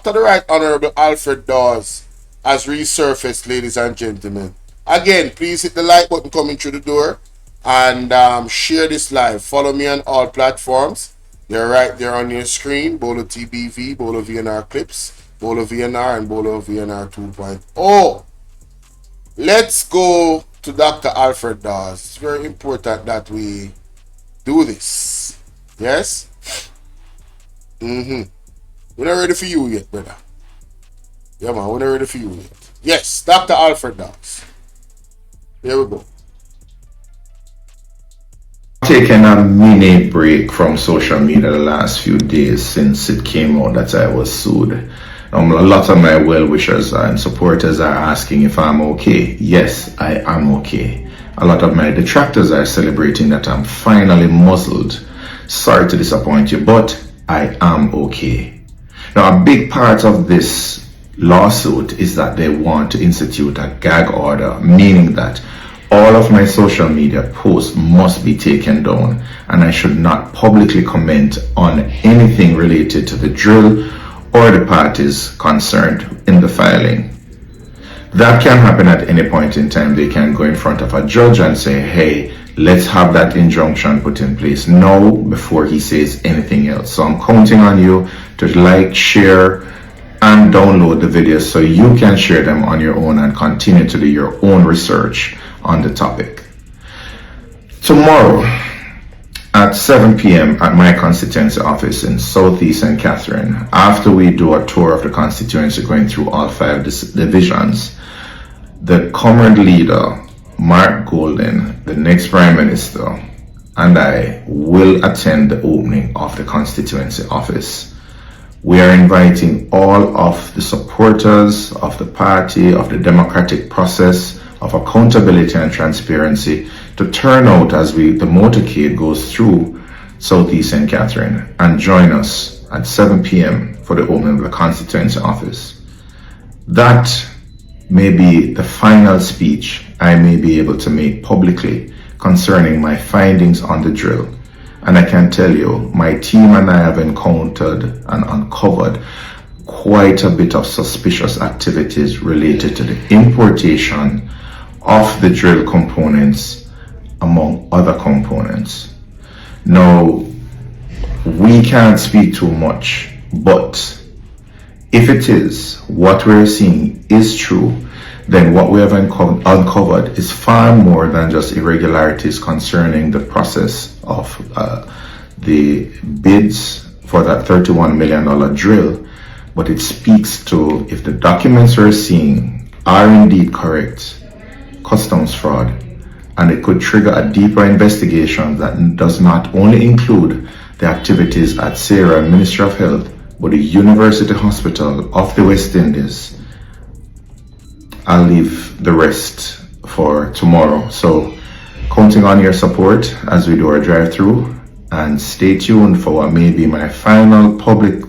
Dr. The Right Honorable Alfred Dawes has resurfaced, ladies and gentlemen. Again, please hit the like button coming through the door and share this live. Follow me on all platforms. They're right there on your screen. Bolo TBV, Bolo VNR Clips, Bolo VNR, and Bolo VNR 2.0. Let's go to Dr. Alfred Dawes. It's very important that we do this. Yes? We're not ready for you yet, brother. Yeah, man, we're not ready for you yet. Yes, Dr. Alfred Dawes. There we go. Taken a mini break from social media the last few days since it came out that I was sued. A lot of my well-wishers and supporters are asking if I'm okay. Yes, I am okay. A lot of my detractors are celebrating that I'm finally muzzled. Sorry to disappoint you, but I am okay. Now, a big part of this lawsuit is that they want to institute a gag order, meaning that all of my social media posts must be taken down and I should not publicly comment on anything related to the drill or the parties concerned in the filing. That can happen at any point in time. They can go in front of a judge and say, hey, let's have that injunction put in place now before he says anything else. So I'm counting on you to like, share, and download the videos so you can share them on your own and continue to do your own research on the topic. Tomorrow at 7 p.m. at my constituency office in Southeast St. Catherine, after we do a tour of the constituency going through all 5 divisions, the current leader, Mark Golden, the next Prime Minister, and I will attend the opening of the constituency office. We are inviting all of the supporters of the party, of the democratic process, of accountability and transparency to turn out as the motorcade goes through Southeast St. Catherine and join us at 7 p.m. for the opening of the constituency office. That may be the final speech I may be able to make publicly concerning my findings on the drill. And I can tell you, my team and I have encountered and uncovered quite a bit of suspicious activities related to the importation of the drill components, among other components. Now, we can't speak too much, but if it is, what we're seeing is true, then what we have uncovered is far more than just irregularities concerning the process of the bids for that $31 million drill, but it speaks to, if the documents we're seeing are indeed correct, customs fraud, and it could trigger a deeper investigation that does not only include the activities at SARA Ministry of Health, but the University Hospital of the West Indies. I'll leave the rest for tomorrow. So counting on your support as we do our drive-through, and stay tuned for what may be my final public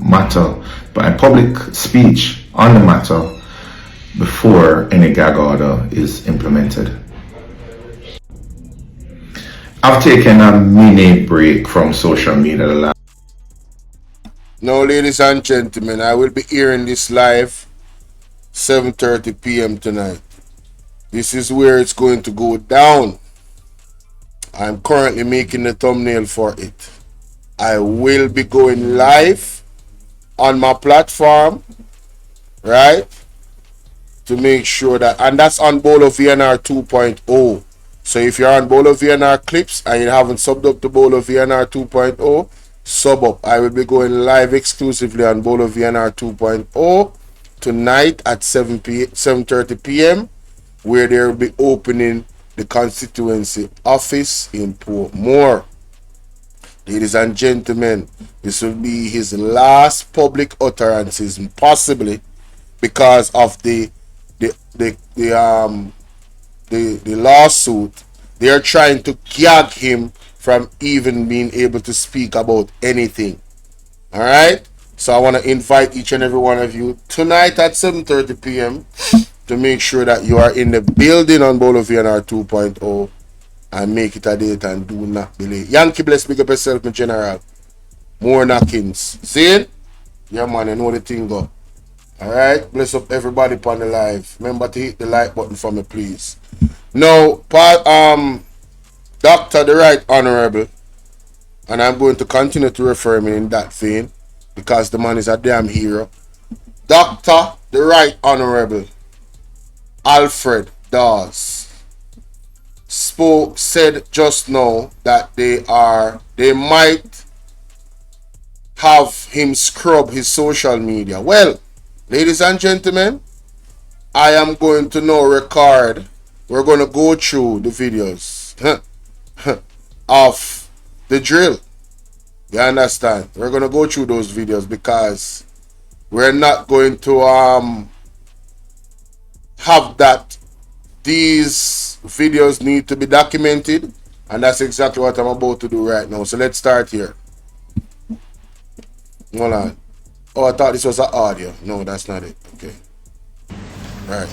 speech on the matter before any gag order is implemented. I've taken a mini break from social media. Now, ladies and gentlemen, I will be airing this live 7:30 p.m. tonight. This is where it's going to go down. I'm currently making the thumbnail for it. I will be going live on my platform, right? To make sure that, and that's on Bolo VNR 2.0. So if you're on Bolo VNR Clips and you haven't subbed up to Bolo VNR 2.0, sub up. I will be going live exclusively on Bolo VNR 2.0 tonight at 7:30 p.m. where they will be opening the constituency office in Portmore. Ladies and gentlemen, this will be his last public utterances, possibly because of the lawsuit. They are trying to gag him from even being able to speak about anything. All right, so I want to invite each and every one of you tonight at 7:30 p.m. to make sure that you are in the building on Bolo VNR 2.0 and make it a date and do not delay. Yankee bless, big up yourself, my general. More knockings. See it? Yeah, man, I know the thing go. Alright, bless up everybody upon the live. Remember to hit the like button for me, please. Now, Dr. the Right Honorable, and I'm going to continue to refer him in that vein because the man is a damn hero. Dr. the Right Honorable Alfred Dawes said just now that they might have him scrub his social media. Well, ladies and gentlemen, I am going to now record. We're going to go through the videos of the drill. You understand? We're going to go through those videos because we're not going to have that. These videos need to be documented, and that's exactly what I'm about to do right now. So let's start here. Hold on. Oh, I thought this was an audio. No, that's not it. Okay. Right.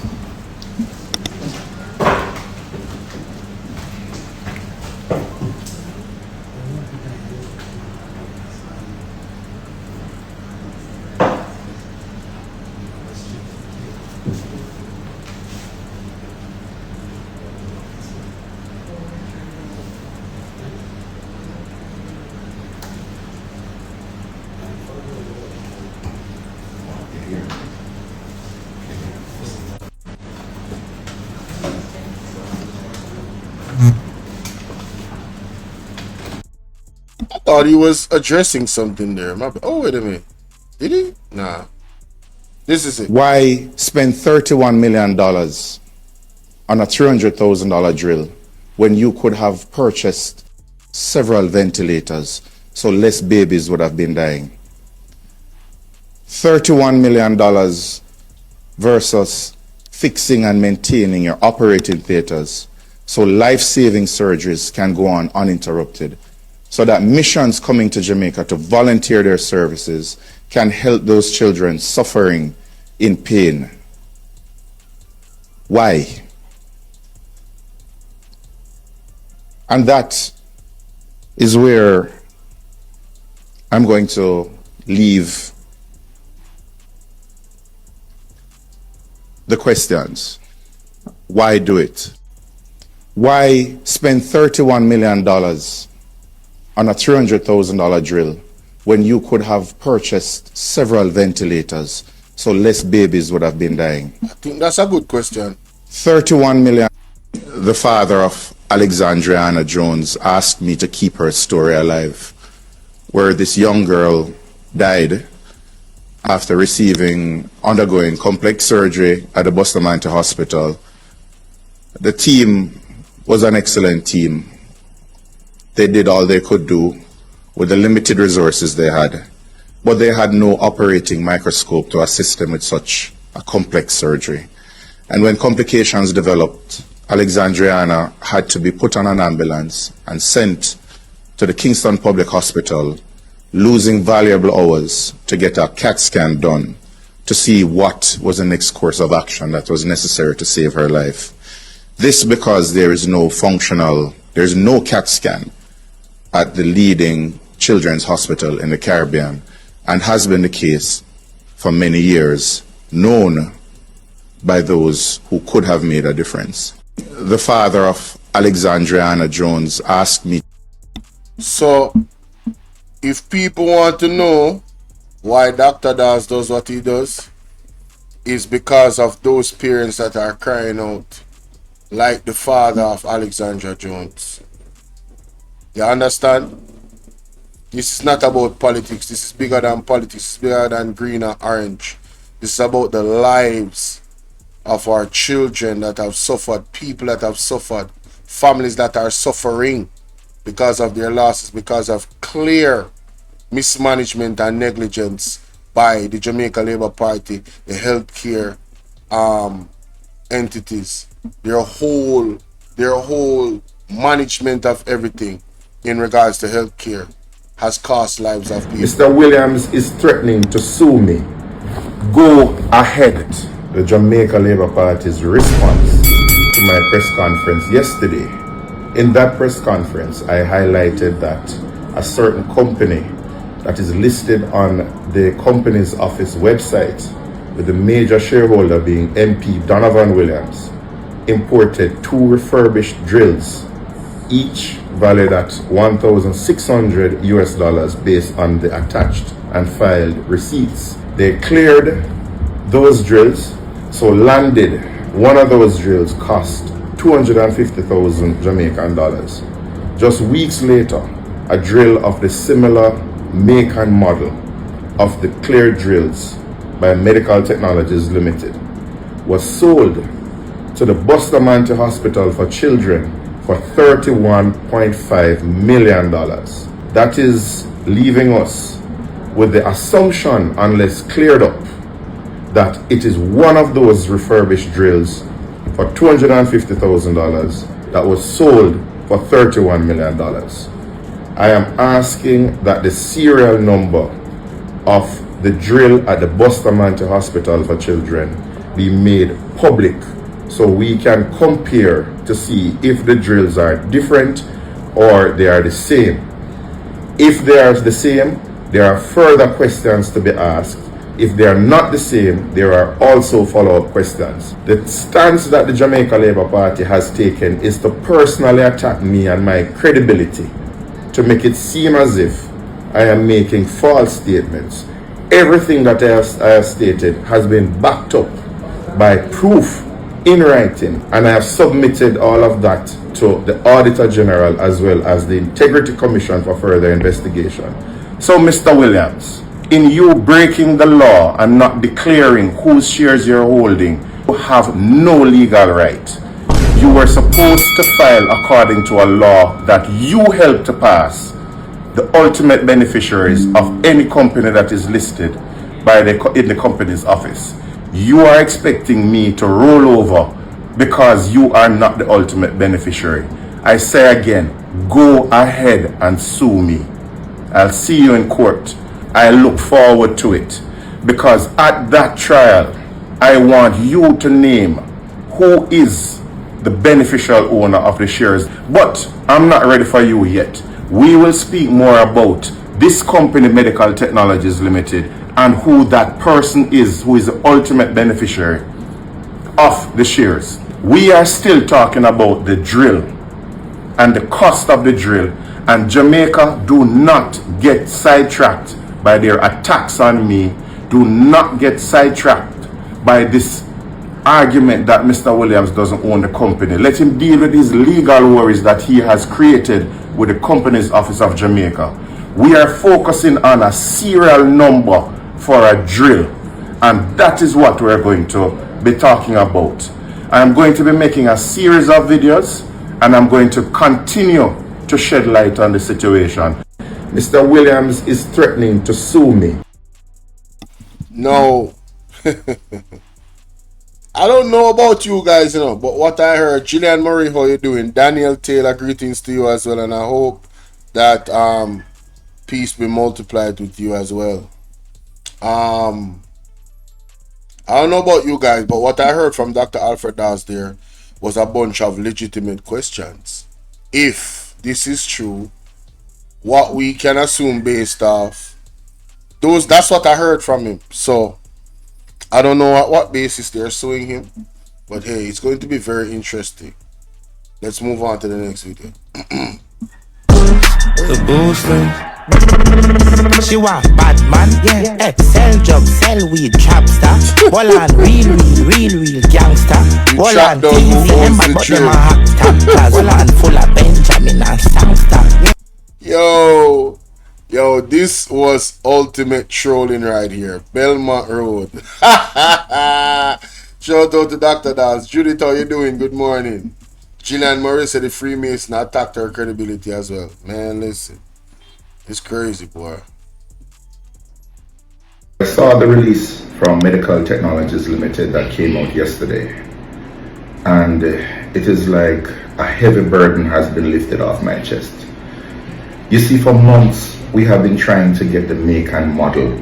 I thought he was addressing something there. Oh, wait a minute. Did he? Nah. This is it. Why spend $31 million on a $300,000 drill when you could have purchased several ventilators so less babies would have been dying? $31 million versus fixing and maintaining your operating theaters so life-saving surgeries can go on uninterrupted, so that missions coming to Jamaica to volunteer their services can help those children suffering in pain. Why? And that is where I'm going to leave the questions. Why do it? Why spend $31 million on a $300,000 drill when you could have purchased several ventilators so less babies would have been dying? I think that's a good question. 31 million. The father of Alexandriana Jones asked me to keep her story alive, where this young girl died after undergoing complex surgery at the Bustamante Hospital. The team was an excellent team. They did all they could do with the limited resources they had, but they had no operating microscope to assist them with such a complex surgery. And when complications developed, Alexandriana had to be put on an ambulance and sent to the Kingston Public Hospital, losing valuable hours to get a CAT scan done to see what was the next course of action that was necessary to save her life. This because there's no CAT scan at the leading children's hospital in the Caribbean, and has been the case for many years, known by those who could have made a difference. The father of Alexandriana Jones asked me. So, if people want to know why Dr. Dawes does what he does, is because of those parents that are crying out, like the father of Alexandra Jones. You understand? This is not about politics. This is bigger than politics. It's bigger than green or orange. This is about the lives of our children that have suffered, people that have suffered, families that are suffering because of their losses, because of clear mismanagement and negligence by the Jamaica Labour Party, the healthcare entities, their whole management of everything in regards to healthcare has cost lives of people. Mr. Williams is threatening to sue me. Go ahead. The Jamaica Labour Party's response to my press conference yesterday. In that press conference, I highlighted that a certain company that is listed on the Companies Office website with the major shareholder being MP Donovan Williams, imported 2 refurbished drills, each valued at $1,600 based on the attached and filed receipts. They cleared those drills, so landed one of those drills cost 250,000 Jamaican dollars. Just weeks later, a drill of the similar make and model of the cleared drills by Medical Technologies Limited was sold to the Bustamante Hospital for Children for $31.5 million. That is leaving us with the assumption, unless cleared up, that it is one of those refurbished drills for $250,000 that was sold for $31 million. I am asking that the serial number of the drill at the Bustamante Hospital for Children be made public so we can compare to see if the drills are different or they are the same. If they are the same, there are further questions to be asked. If they are not the same, there are also follow-up questions. The stance that the Jamaica Labour Party has taken is to personally attack me and my credibility, to make it seem as if I am making false statements. Everything that I have stated has been backed up by proof in writing, and I have submitted all of that to the Auditor General as well as the Integrity Commission for further investigation. So, Mr. Williams, in you breaking the law and not declaring whose shares you're holding, you have no legal right. You were supposed to file according to a law that you helped to pass, the ultimate beneficiaries of any company that is listed in the company's office. You are expecting me to roll over because you are not the ultimate beneficiary. I say again, go ahead and sue me. I'll see you in court. I look forward to it, because at that trial, I want you to name who is the beneficial owner of the shares. But I'm not ready for you yet. We will speak more about this company, Medical Technologies Limited, and who that person is, who is the ultimate beneficiary of the shares. We are still talking about the drill and the cost of the drill, and Jamaica, do not get sidetracked by their attacks on me. Do not get sidetracked by this argument that Mr. Williams doesn't own the company. Let him deal with his legal worries that he has created with the Company's Office of Jamaica. We are focusing on a serial number for a drill, and that is what we're going to be talking about. I'm going to be making a series of videos, and I'm going to continue to shed light on the situation. Mr. Williams is threatening to sue me. No. I don't know about you guys, but what I heard, Gillian Murray, how you doing? Daniel Taylor, greetings to you as well, and I hope that peace be multiplied with you as well. I don't know about you guys, but what I heard from Dr. Alfred Dawes there was a bunch of legitimate questions. If this is true, what we can assume based off those, that's what I heard from him. So I don't know at what basis they're suing him, but hey, it's going to be very interesting. Let's move on to the next video. The boosters. She want bad man, yeah. Sell drugs, sell weed, trapstar. Hold on, real gangster. Hold on, easy, but them a hot top class. Hold on, full of Benjamin and Sangster. Yo, this was ultimate trolling right here. Belmont Road. Shout out to Dr. Dawes. Judith, how you doing? Good morning. Gillian Murray said the Freemason attacked her credibility as well. Man, listen. It's crazy, boy. I saw the release from Medical Technologies Limited that came out yesterday, and it is like a heavy burden has been lifted off my chest. You see, for months we have been trying to get the make and model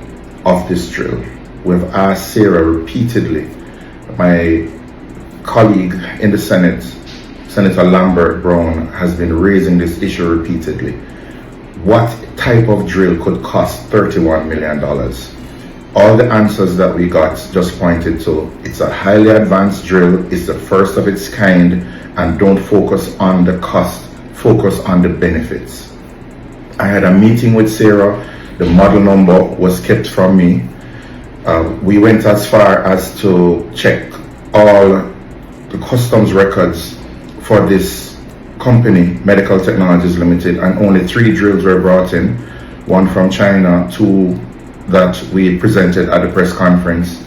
of this drill. We have asked Sarah repeatedly, my colleague in the Senate, Senator Lambert Brown, has been raising this issue repeatedly. What type of drill could cost $31 million? All the answers that we got just pointed to it's a highly advanced drill, it's the first of its kind, and don't focus on the cost, focus on the benefits. I had a meeting with Sarah, the model number was kept from me. We went as far as to check all the customs records for this company, Medical Technologies Limited, and only 3 drills were brought in, one from China, 2 that we presented at the press conference,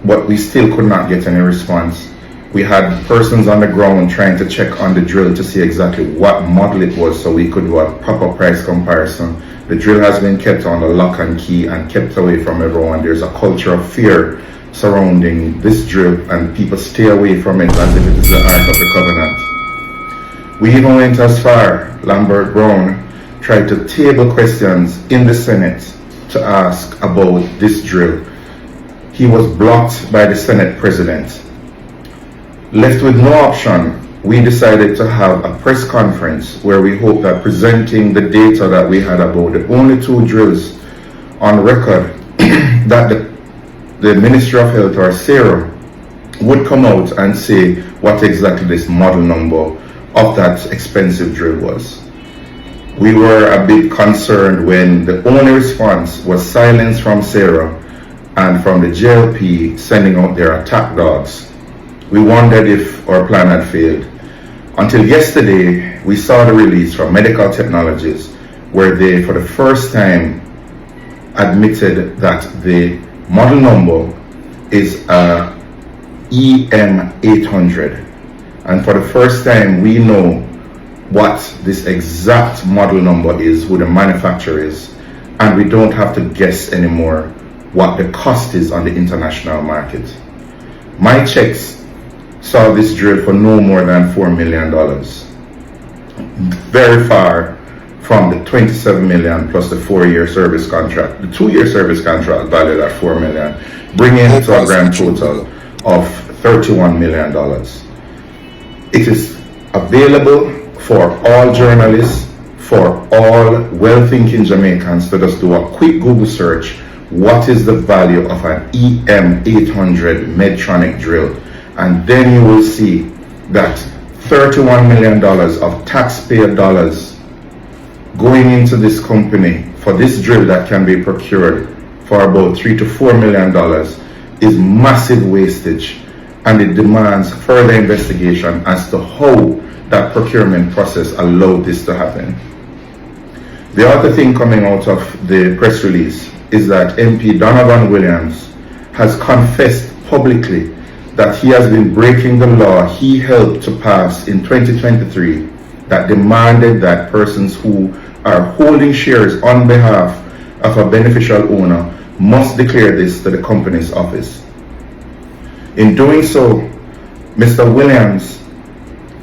but we still could not get any response. We had persons on the ground trying to check on the drill to see exactly what model it was so we could do a proper price comparison. The drill has been kept on the lock and key and kept away from everyone. There's a culture of fear surrounding this drill and people stay away from it as if it is the Ark of the Covenant. We even went as far, Lambert Brown tried to table questions in the Senate to ask about this drill. He was blocked by the Senate President. Left with no option, we decided to have a press conference where we hope that presenting the data that we had about the only 2 drills on record that the Ministry of Health or Sarah would come out and say what exactly this model number of that expensive drill was. We were a bit concerned when the only response was silence from Sarah and from the JLP sending out their attack dogs. We wondered if our plan had failed. Until yesterday, we saw the release from Medical Technologies where they, for the first time, admitted that the model number is a EM800. And for the first time, we know what this exact model number is, who the manufacturer is, and we don't have to guess anymore what the cost is on the international market. My checks saw this drill for no more than $4 million. Very far from the 27 million plus the 4-year service contract, the 2-year service contract valued at $4 million, bringing it to a grand total of $31 million. It is available for all journalists, for all well-thinking Jamaicans to just do a quick Google search. What is the value of an EM800 Medtronic drill? And then you will see that $31 million of taxpayer dollars going into this company for this drill that can be procured for about $3 to $4 million is massive wastage, and it demands further investigation as to how that procurement process allowed this to happen. The other thing coming out of the press release is that MP Donovan Williams has confessed publicly that he has been breaking the law he helped to pass in 2023 that demanded that persons who are holding shares on behalf of a beneficial owner must declare this to the company's office. In doing so, Mr. Williams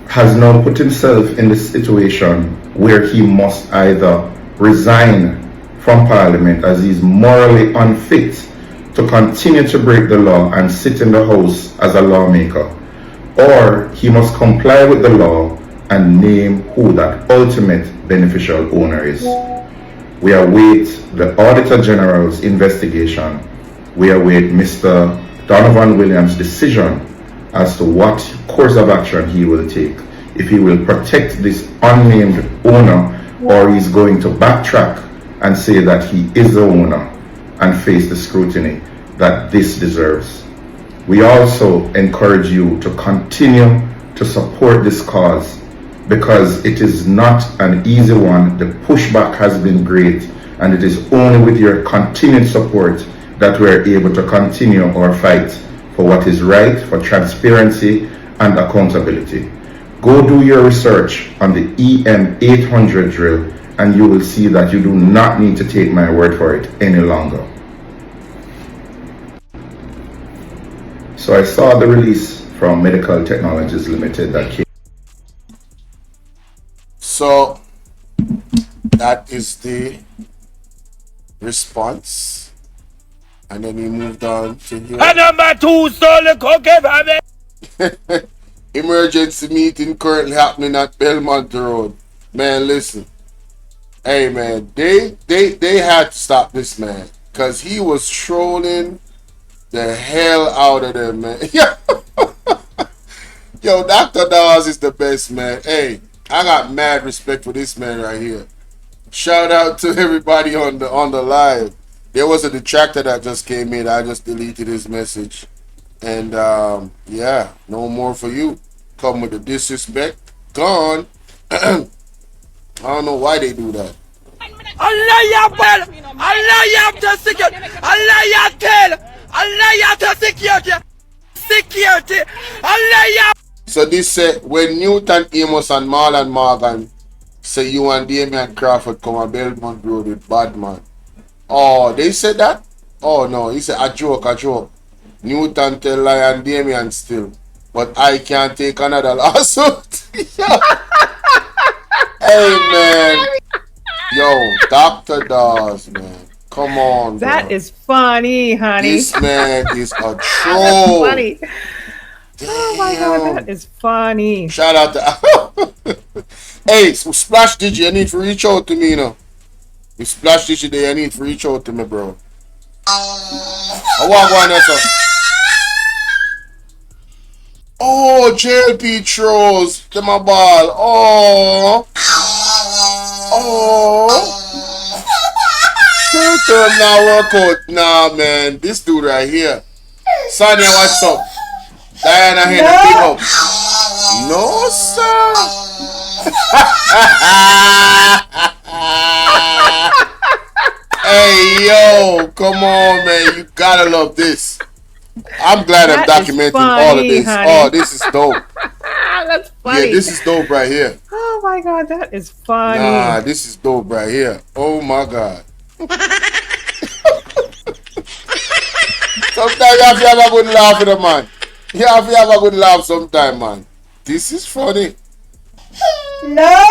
has now put himself in the situation where he must either resign from Parliament as he is morally unfit to continue to break the law and sit in the House as a lawmaker, or he must comply with the law and name who that ultimate beneficial owner is. We await the Auditor General's investigation. We await Mr. Donovan Williams' decision as to what course of action he will take, if he will protect this unnamed owner or he's going to backtrack and say that he is the owner and face the scrutiny that this deserves. We also encourage you to continue to support this cause because it is not an easy one. The pushback has been great, and it is only with your continued support that we are able to continue our fight for what is right, for transparency and accountability. Go do your research on the EM800 drill and you will see that you do not need to take my word for it any longer. So I saw the release from Medical Technologies Limited that came. So that is the response. And then we moved on to here. Number 2 stole the cookie from me. Emergency meeting currently happening at Belmont Road. Man, listen. Hey man, they had to stop this man. Because he was trolling the hell out of them, man. Yo, Dr. Dawes is the best, man. Hey, I got mad respect for this man right here. Shout out to everybody on the live. There was a detractor that just came in. I just deleted his message. And yeah, no more for you. Come with the disrespect. Gone. I don't know why they do that. Allah ya bel, Allah ya to security, Allah ya tell, Allah ya to security, Allah ya. So this say when Newton Amos and Marlon Morgan say you and Damian Crawford come a Belmont Road with Badman. Oh, they said that? Oh no, he said a joke. Newton tell lie and Damian still. But I can't take another lawsuit. Hey man. Yo, Dr. Dawes, man. Come on, That bro. is funny, honey. This man is a That's troll. funny. Oh my god, that is funny. Shout out to Hey, so Splash Digi, you need to reach out to me, you know. If Splash Digi there, you need to reach out to me, bro. I want one there, sir. Oh, JLP trolls to my ball. Oh. Third term now work out. Nah, man. This dude right here. Sonia, what's up? Diana here to pick up. No, sir. Hey, yo. Come on, man. You gotta love this. I'm glad I'm That is documenting funny, all of this. honey. Oh, this is dope. That's funny. Yeah, this is dope right here. Oh my god, that is funny. Nah, this is dope right here. Oh my god. Sometimes you have to have a good laugh with a man. You have to have a good laugh sometime, man. This is funny. No.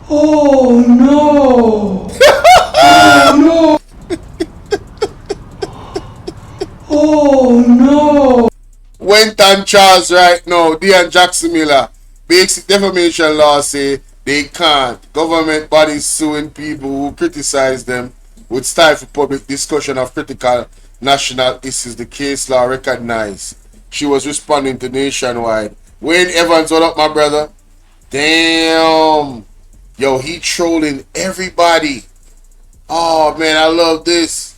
Oh no! Oh no! Wenton Charles right now, Dean Jackson Miller. Basic defamation law say they can't. Government bodies suing people who criticize them would stifle public discussion of critical national issues. The case law recognized. She was responding to Nationwide. Wayne Evans, what up, my brother? Damn. Yo, he trolling everybody. Oh man, I love this.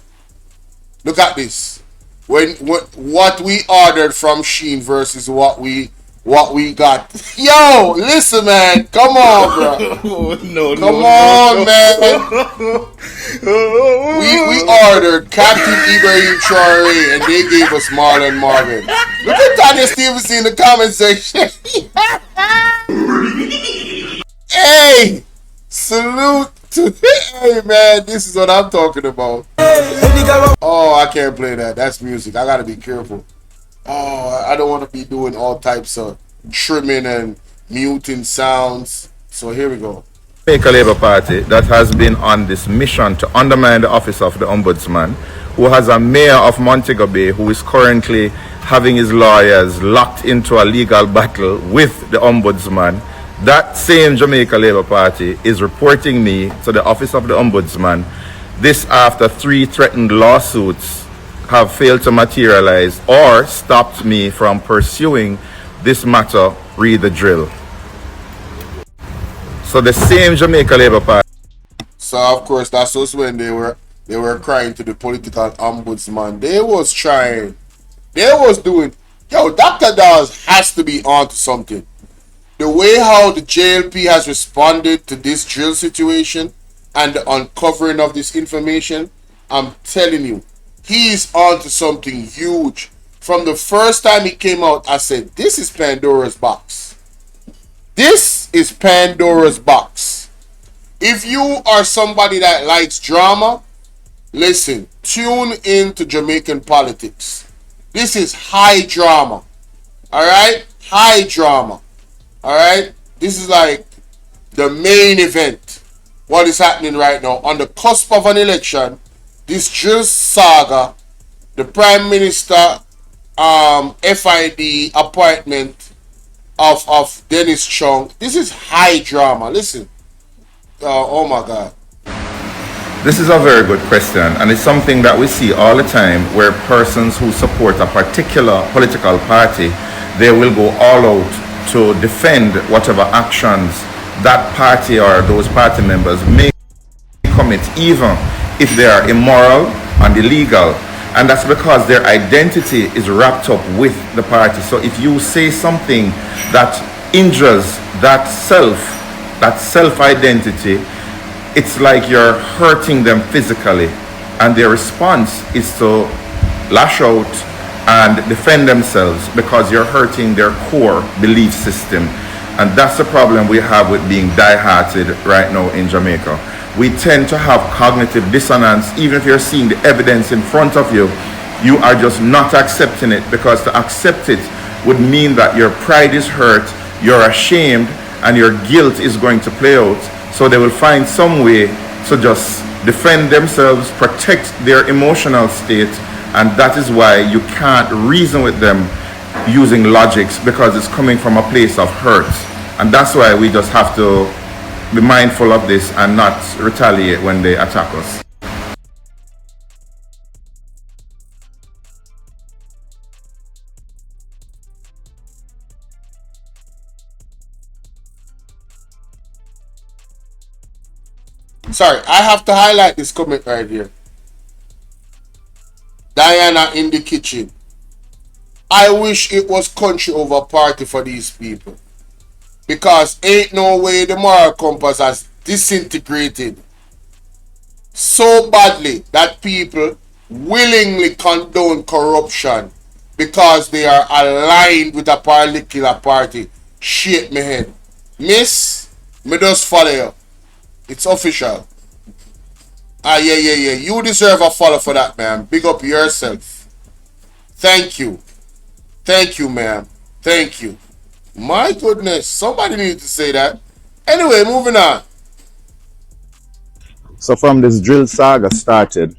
Look at this. What we ordered from Sheen versus what we got. Yo, listen, man. Come on, bro. Come on, man. We ordered Captain Ibrahim Traore and they gave us Marlon Morgan. Look at Tanya Stevenson in the comment section. Hey, salute to hey man, this is what I'm talking about. Oh, I can't play that. That's music. I gotta be careful. Oh, I don't want to be doing all types of trimming and muting sounds. So here we go. Jamaica Labour Party that has been on this mission to undermine the office of the Ombudsman, who has a mayor of Montego Bay who is currently having his lawyers locked into a legal battle with the Ombudsman. That same Jamaica Labour Party is reporting me to the office of the Ombudsman. This after 3 threatened lawsuits have failed to materialize or stopped me from pursuing this matter. Read the drill. So the same Jamaica Labour Party. So of course that's also when they were crying to the political ombudsman. They was trying. They was doing. Yo, Dr. Dawes has to be on to something. The way how the JLP has responded to this drill situation and the uncovering of this information, I'm telling you, he is on to something huge. From the first time he came out, I said, this is Pandora's box. This is Pandora's box. If you are somebody that likes drama, listen, tune in to Jamaican politics. This is high drama. Alright? High drama. Alright? This is like the main event. What is happening right now? On the cusp of an election, this drill saga, the Prime Minister FID appointment of Dennis Chung. This is high drama. Listen. Oh my God. This is a very good question, and it's something that we see all the time where persons who support a particular political party, they will go all out to defend whatever actions that party or those party members may commit, even if they are immoral and illegal. And that's because their identity is wrapped up with the party. So if you say something that injures that self-identity, it's like you're hurting them physically, and their response is to lash out and defend themselves because you're hurting their core belief system. And that's the problem we have with being die-hearted right now in Jamaica. We tend to have cognitive dissonance. Even if you're seeing the evidence in front of you, you are just not accepting it, because to accept it would mean that your pride is hurt, you're ashamed, and your guilt is going to play out. So they will find some way to just defend themselves, protect their emotional state, and that is why you can't reason with them using logics, because it's coming from a place of hurt. And that's why we just have to be mindful of this and not retaliate when they attack us. Sorry, I have to highlight this comment right here. Diana in the kitchen. I wish it was country over party for these people, because ain't no way the moral compass has disintegrated so badly that people willingly condone corruption because they are aligned with a particular party. Shake me head. Miss, me just follow you. It's official. Yeah. You deserve a follow for that, man. Big up yourself. Thank you. Thank you, ma'am. Thank you. My goodness. Somebody needs to say that. Anyway, moving on. So from this drill saga started,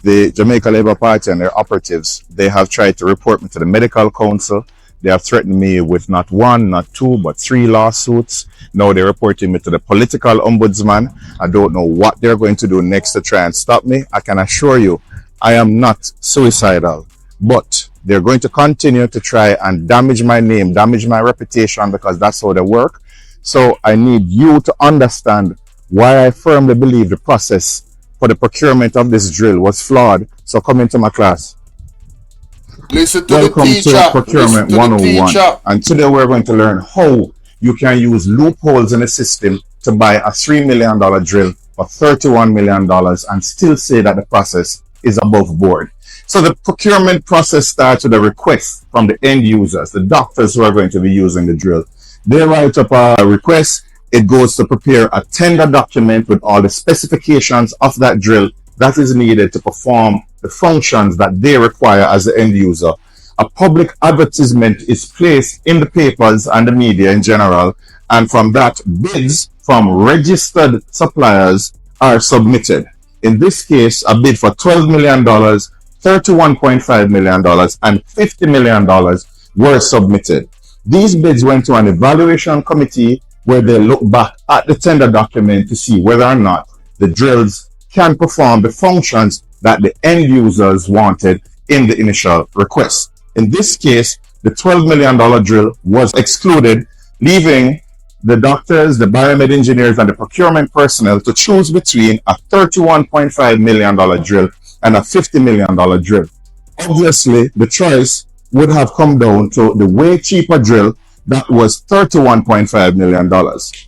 the Jamaica Labour Party and their operatives, they have tried to report me to the medical council. They have threatened me with not one, not two, but 3 lawsuits. Now they're reporting me to the political ombudsman. I don't know what they're going to do next to try and stop me. I can assure you, I am not suicidal. But they're going to continue to try and damage my name, damage my reputation, because that's how they work. So I need you to understand why I firmly believe the process for the procurement of this drill was flawed. So come into my class. Listen to Welcome the teacher. to Procurement 101. And today we're going to learn how you can use loopholes in the system to buy a $3 million drill for $31 million and still say that the process is above board. So the procurement process starts with a request from the end users, the doctors who are going to be using the drill. They write up a request. It goes to prepare a tender document with all the specifications of that drill that is needed to perform the functions that they require as the end user. A public advertisement is placed in the papers and the media in general, and from that, bids from registered suppliers are submitted. In this case, a bid for $12 million, $31.5 million, and $50 million were submitted. These bids went to an evaluation committee where they look back at the tender document to see whether or not the drills can perform the functions that the end users wanted in the initial request. In this case, the $12 million drill was excluded, leaving the doctors, the biomed engineers, and the procurement personnel to choose between a $31.5 million drill and a $50 million drill. Obviously, the choice would have come down to the way cheaper drill that was $31.5 million.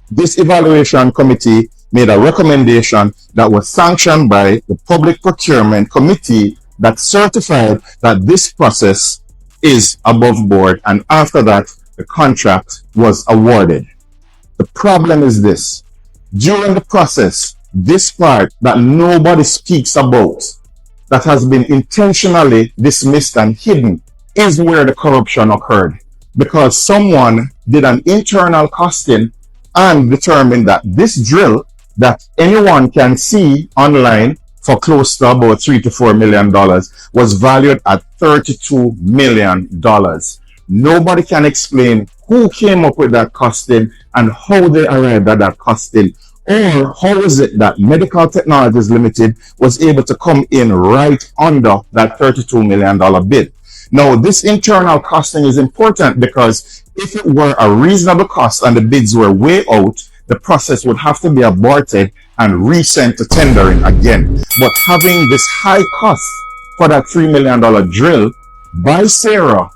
This evaluation committee made a recommendation that was sanctioned by the Public Procurement Committee that certified that this process is above board, and after that, the contract was awarded. The problem is this. During the process, this part that nobody speaks about, that has been intentionally dismissed and hidden, is where the corruption occurred. Because someone did an internal costing and determined that this drill that anyone can see online for close to about $3 to $4 million was valued at $32 million. Nobody can explain who came up with that costing and how they arrived at that costing, Or how is it that Medical Technologies Limited was able to come in right under that $32 million bid? Now, this internal costing is important because if it were a reasonable cost and the bids were way out, the process would have to be aborted and resent to tendering again. But having this high cost for that $3 million drill by Sarah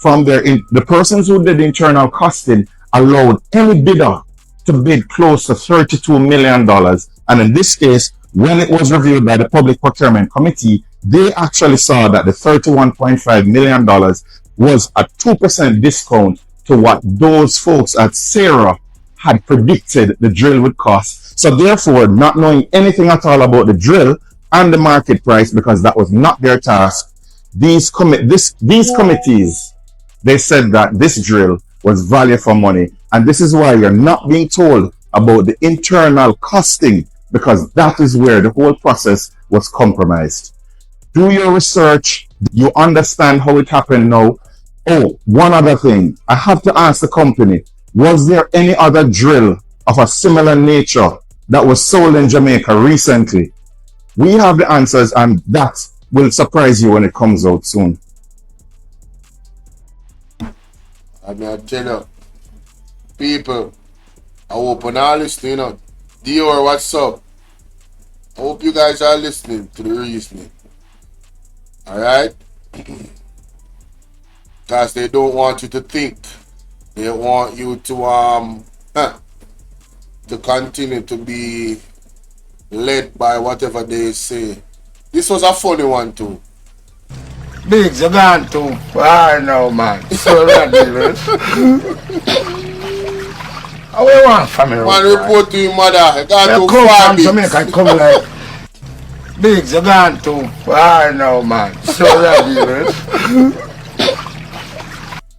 from the persons who did the internal costing allowed any bidder to bid close to $32 million. And in this case, when it was reviewed by the Public Procurement Committee, they actually saw that the $31.5 million was a 2% discount to what those folks at Sarah had predicted the drill would cost. So therefore, not knowing anything at all about the drill and the market price, because that was not their task, these committees, they said that this drill was value for money. And this is why you're not being told about the internal costing, because that is where the whole process was compromised. Do your research. You understand how it happened now. Oh, one other thing. I have to ask the company, was there any other drill of a similar nature that was sold in Jamaica recently? We have the answers, and that will surprise you when it comes out soon. I mean, I tell you, people, I hope you're not listening, Dior, what's up? I hope you guys are listening to the reasoning. Alright? Because they don't want you to think. They want you to continue to be led by whatever they say. This was a funny one too. Biggs, you gone too far now, man. So ridiculous. How we want family? Man, report to your mother. You gone too come far, from Jamaica and come like Biggs, you gone too far now, man. So ridiculous.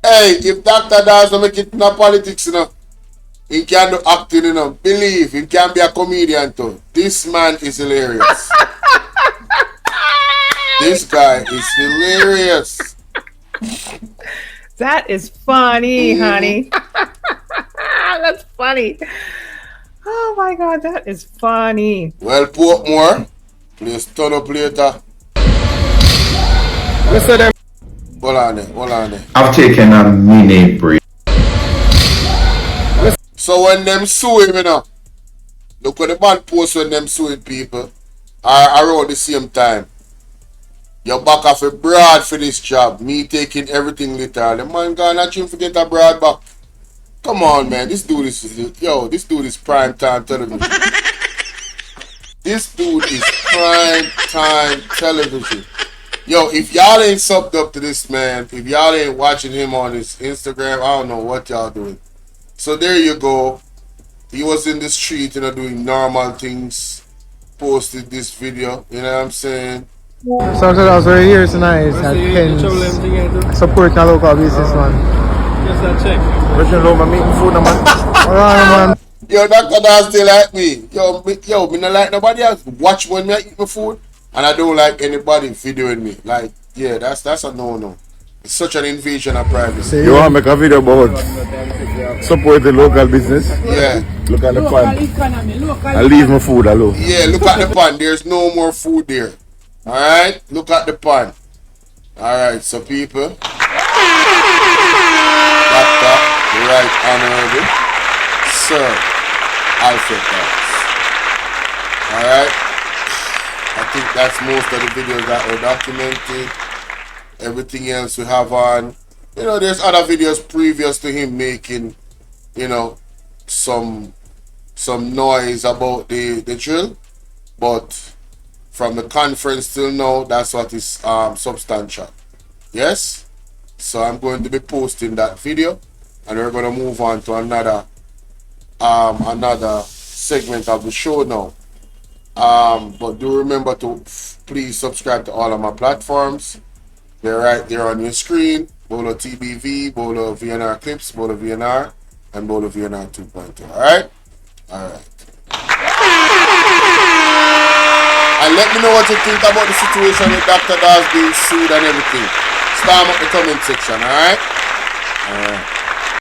Hey, if Dr. Dawes don't make it in politics, he can do acting, believe, he can be a comedian too. This man is hilarious. This guy is hilarious. That is funny, honey. That's funny. Oh my God, that is funny. Well, Portmore, please turn up later. Listen them. Hold on there. I've taken a mini break. So when them sue him, look what the band post when them suing people are around the same time. You're back off a broad for this job. Me taking everything literal. The man gonna try to get a broad back. Come on, man. This dude is prime time television. This dude is prime time television. Yo, if y'all ain't subbed up to this man, if y'all ain't watching him on his Instagram, I don't know what y'all doing. So there you go. He was in the street, doing normal things. Posted this video, you know what I'm saying? So we're here tonight at Penn's, supporting a local businessman. Just that check. We're going to meeting food, man. Yo, Dr. Dawes still like me. Yo, me not like nobody else. Watch when me eat my food, and I don't like anybody videoing me. Like, yeah, that's a no-no. It's such an invasion of privacy. You want to make a video about support the local business? Yeah. Look at the pan. I leave my food alone. Yeah, look at the pan. There's no more food there. Alright? Look at the pan. Alright, so people. Dr. Right Honorable Sir Alfred Dawes. Alright? I think that's most of the videos that were documented. Everything else we have on. There's other videos previous to him making, some noise about the drill. But from the conference till now, that's what is substantial. Yes? So I'm going to be posting that video, and we're going to move on to another segment of the show now. But do remember to please subscribe to all of my platforms. They're right there on your screen. Bolo TBV, Bolo VNR Clips, Bolo VNR, and Bolo VNR 2.2. Alright? Alright. And let me know what you think about the situation with Dr. Dawes being sued and everything. Spam up the comment section, alright? Alright.